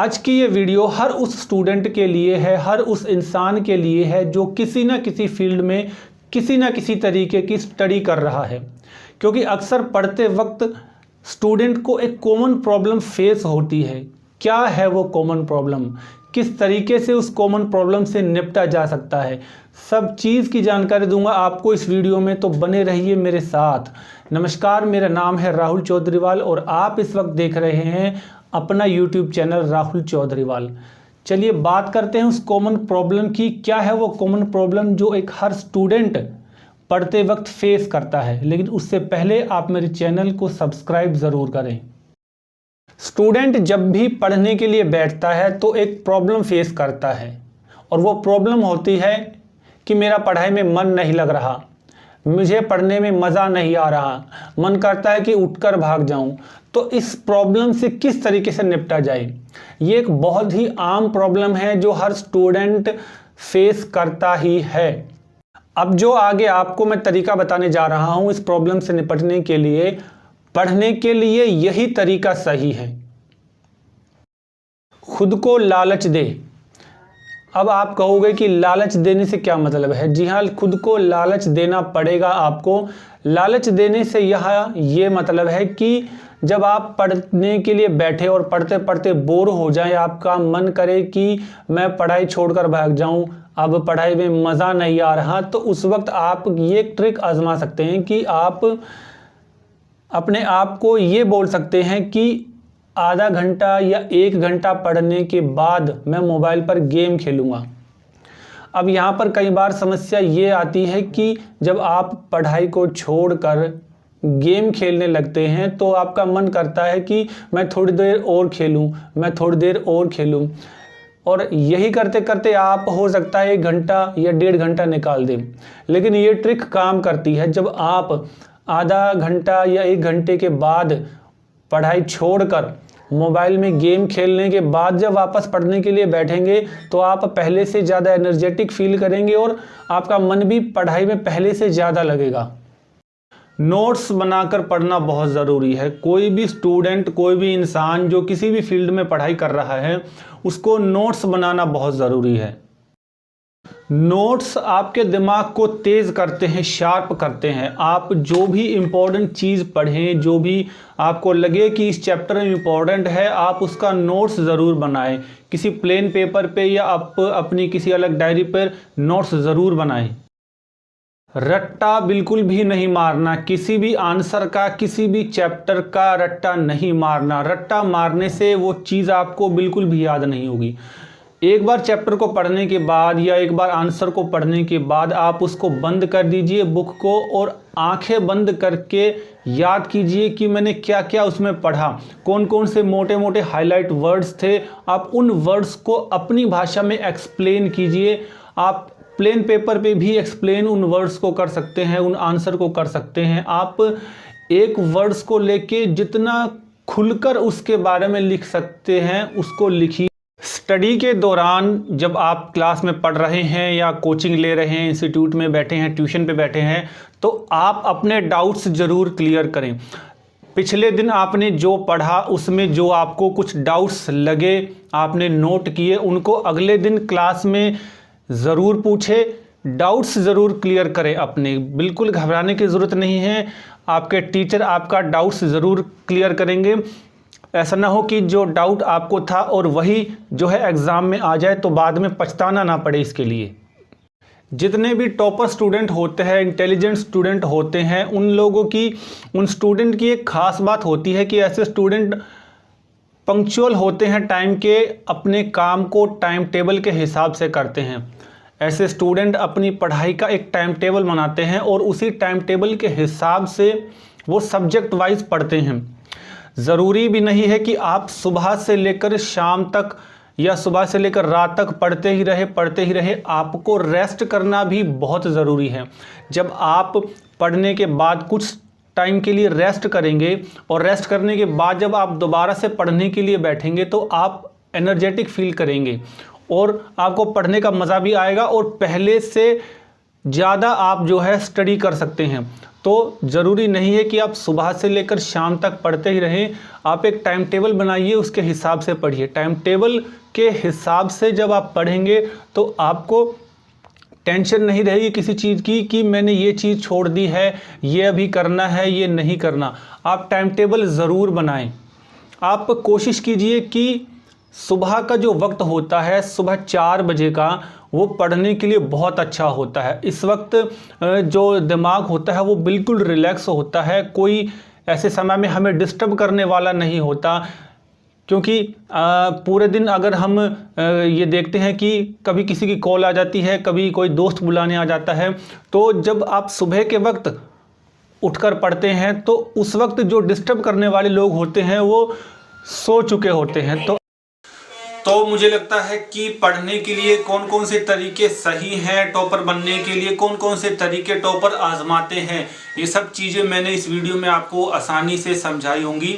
आज की ये वीडियो हर उस स्टूडेंट के लिए है, हर उस इंसान के लिए है जो किसी ना किसी फील्ड में किसी ना किसी तरीके की स्टडी कर रहा है। क्योंकि अक्सर पढ़ते वक्त स्टूडेंट को एक कॉमन प्रॉब्लम फेस होती है। क्या है वो कॉमन प्रॉब्लम, किस तरीके से उस कॉमन प्रॉब्लम से निपटा जा सकता है, सब चीज़ की जानकारी दूंगा आपको इस वीडियो में, तो बने रहिए मेरे साथ। नमस्कार, मेरा नाम है राहुल चौधरीवाल और आप इस वक्त देख रहे हैं अपना YouTube चैनल राहुल चौधरीवाल। चलिए बात करते हैं उस कॉमन प्रॉब्लम की। क्या है वो कॉमन प्रॉब्लम जो एक हर स्टूडेंट पढ़ते वक्त फेस करता है। लेकिन उससे पहले आप मेरे चैनल को सब्सक्राइब ज़रूर करें। स्टूडेंट जब भी पढ़ने के लिए बैठता है तो एक प्रॉब्लम फेस करता है और वो प्रॉब्लम होती है कि मेरा पढ़ाई में मन नहीं लग रहा, मुझे पढ़ने में मज़ा नहीं आ रहा, मन करता है कि उठकर भाग जाऊं। तो इस प्रॉब्लम से किस तरीके से निपटा जाए, ये एक बहुत ही आम प्रॉब्लम है जो हर स्टूडेंट फेस करता ही है। अब जो आगे आपको मैं तरीका बताने जा रहा हूं इस प्रॉब्लम से निपटने के लिए, पढ़ने के लिए यही तरीका सही है। खुद को लालच दे। अब आप कहोगे कि लालच देने से क्या मतलब है। जी हाँ, खुद को लालच देना पड़ेगा आपको। लालच देने से ये मतलब है कि जब आप पढ़ने के लिए बैठे और पढ़ते पढ़ते बोर हो जाए, आपका मन करे कि मैं पढ़ाई छोड़कर भाग जाऊं, अब पढ़ाई में मज़ा नहीं आ रहा, तो उस वक्त आप ये ट्रिक आजमा सकते हैं कि आप अपने आप को ये बोल सकते हैं कि आधा घंटा या 1 घंटा पढ़ने के बाद मैं मोबाइल पर गेम खेलूँगा। अब यहाँ पर कई बार समस्या ये आती है कि जब आप पढ़ाई को छोड़कर गेम खेलने लगते हैं तो आपका मन करता है कि मैं थोड़ी देर और खेलूँ, मैं थोड़ी देर और खेलूँ, और यही करते करते आप हो सकता है 1 घंटा या 1.5 घंटा निकाल दें। लेकिन ये ट्रिक काम करती है। जब आप आधा घंटा या 1 घंटे के बाद पढ़ाई छोड़कर मोबाइल में गेम खेलने के बाद जब वापस पढ़ने के लिए बैठेंगे तो आप पहले से ज़्यादा एनर्जेटिक फील करेंगे और आपका मन भी पढ़ाई में पहले से ज़्यादा लगेगा। नोट्स बनाकर पढ़ना बहुत ज़रूरी है। कोई भी स्टूडेंट, कोई भी इंसान जो किसी भी फील्ड में पढ़ाई कर रहा है, उसको नोट्स बनाना बहुत ज़रूरी है। नोट्स आपके दिमाग को तेज़ करते हैं, शार्प करते हैं। आप जो भी इम्पोर्टेंट चीज़ पढ़ें, जो भी आपको लगे कि इस चैप्टर में इम्पोर्टेंट है, आप उसका नोट्स ज़रूर बनाएं। किसी प्लेन पेपर पे या आप अपनी किसी अलग डायरी पर नोट्स ज़रूर बनाएं। रट्टा बिल्कुल भी नहीं मारना। किसी भी आंसर का, किसी भी चैप्टर का रट्टा नहीं मारना। रट्टा मारने से वो चीज़ आपको बिल्कुल भी याद नहीं होगी। एक बार चैप्टर को पढ़ने के बाद या एक बार आंसर को पढ़ने के बाद आप उसको बंद कर दीजिए बुक को, और आंखें बंद करके याद कीजिए कि मैंने क्या क्या उसमें पढ़ा, कौन कौन से मोटे मोटे हाईलाइट वर्ड्स थे। आप उन वर्ड्स को अपनी भाषा में एक्सप्लेन कीजिए। आप प्लेन पेपर पे भी एक्सप्लेन उन वर्ड्स को कर सकते हैं, उन आंसर को कर सकते हैं। आप एक वर्ड्स को लेके जितना खुलकर उसके बारे में लिख सकते हैं उसको लिखिए। स्टडी के दौरान जब आप क्लास में पढ़ रहे हैं या कोचिंग ले रहे हैं, इंस्टीट्यूट में बैठे हैं, ट्यूशन पे बैठे हैं, तो आप अपने डाउट्स ज़रूर क्लियर करें। पिछले दिन आपने जो पढ़ा उसमें जो आपको कुछ डाउट्स लगे, आपने नोट किए, उनको अगले दिन क्लास में ज़रूर पूछे। डाउट्स ज़रूर क्लियर करें अपने। बिल्कुल घबराने की ज़रूरत नहीं है, आपके टीचर आपका डाउट्स ज़रूर क्लियर करेंगे। ऐसा ना हो कि जो डाउट आपको था और वही जो है एग्ज़ाम में आ जाए तो बाद में पछताना ना पड़े इसके लिए। जितने भी टॉपर स्टूडेंट होते हैं, इंटेलिजेंट स्टूडेंट होते हैं, उन स्टूडेंट की एक ख़ास बात होती है कि ऐसे स्टूडेंट पंक्चुअल होते हैं, टाइम के अपने काम को टाइम टेबल के हिसाब से करते हैं। ऐसे स्टूडेंट अपनी पढ़ाई का एक टाइम टेबल बनाते हैं और उसी टाइम टेबल के हिसाब से वो सब्जेक्ट वाइज पढ़ते हैं। ज़रूरी भी नहीं है कि आप सुबह से लेकर शाम तक या सुबह से लेकर रात तक पढ़ते ही रहे। आपको रेस्ट करना भी बहुत ज़रूरी है। जब आप पढ़ने के बाद कुछ टाइम के लिए रेस्ट करेंगे और रेस्ट करने के बाद जब आप दोबारा से पढ़ने के लिए बैठेंगे तो आप एनर्जेटिक फील करेंगे और आपको पढ़ने का मज़ा भी आएगा और पहले से ज़्यादा आप जो है स्टडी कर सकते हैं। तो ज़रूरी नहीं है कि आप सुबह से लेकर शाम तक पढ़ते ही रहें। आप एक टाइम टेबल बनाइए, उसके हिसाब से पढ़िए। टाइम टेबल के हिसाब से जब आप पढ़ेंगे तो आपको टेंशन नहीं रहेगी किसी चीज़ की कि मैंने ये चीज़ छोड़ दी है, ये अभी करना है, ये नहीं करना। आप टाइम टेबल ज़रूर बनाएं। आप कोशिश कीजिए कि सुबह का जो वक्त होता है, सुबह 4 बजे का, वो पढ़ने के लिए बहुत अच्छा होता है। इस वक्त जो दिमाग होता है वो बिल्कुल रिलैक्स होता है, कोई ऐसे समय में हमें डिस्टर्ब करने वाला नहीं होता। क्योंकि पूरे दिन अगर हम ये देखते हैं कि कभी किसी की कॉल आ जाती है, कभी कोई दोस्त बुलाने आ जाता है, तो जब आप सुबह के वक्त उठकर पढ़ते हैं तो उस वक्त जो डिस्टर्ब करने वाले लोग होते हैं वो सो चुके होते हैं। तो मुझे लगता है कि पढ़ने के लिए कौन कौन से तरीके सही हैं, टॉपर बनने के लिए कौन कौन से तरीके टॉपर आजमाते हैं, ये सब चीज़ें मैंने इस वीडियो में आपको आसानी से समझाई होंगी।